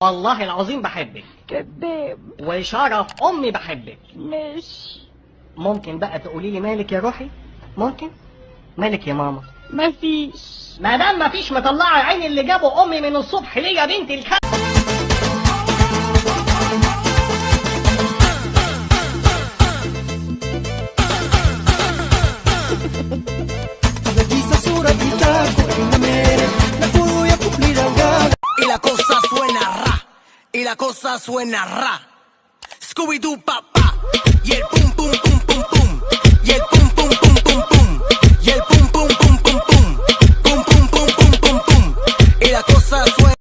والله العظيم بحبك. كذاب. وشرف امي بحبك. ماشي. ممكن بقى تقولي لي مالك يا روحي؟ ممكن؟ مالك يا ماما؟ مفيش. ما دام مفيش مطلعه عيني اللي جابوا امي من الصبح ليه يا بنت الكلب. Y la cosa suena ra. Scooby-Doo papá. Y el pum pum pum pum pum. Y el pum pum pum pum pum. Y el pum pum pum pum pum. Pum pum pum pum pum pum. Y la cosa suena.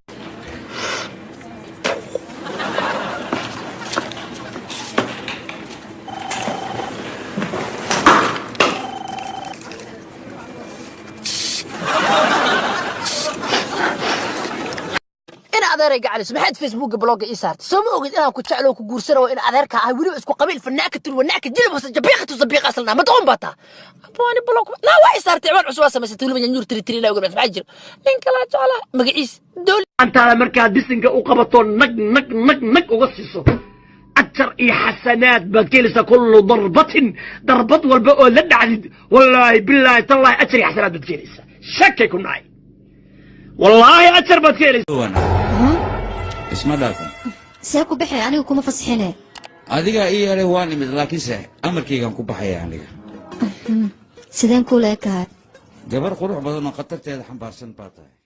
adeerayga cali maxaad facebook blog ii saartay soo ma ogid inaan ku jeclo ku guursano in adeerka ah waliba isku qabiil fanaakatul wanaaka jilib hoos jabiiqatu sabiiq asalna ma doon bata abani blog la waa ii saartay waan cusub samaysay waliba nyuur tiri la ogaa maxaa jiro nin kala jecla magaciis dool anta marka disinka u qabato nag uga siiso أجر إي حسنات بكيلسة كل ضربة والبقى لا دعدد والله بالله تالله أجر إي حسنات بكيلسة شك يكون معي والله أجر بكيلسة اسمه دافن ساكو بحي أنا وكم فصحينه adiga iyo yare waan imid laakiin se amarkaygan ku baxaya aniga sideen ku leeyahay gabar qurux badan oo qatarteeda xambaarsan baa tahay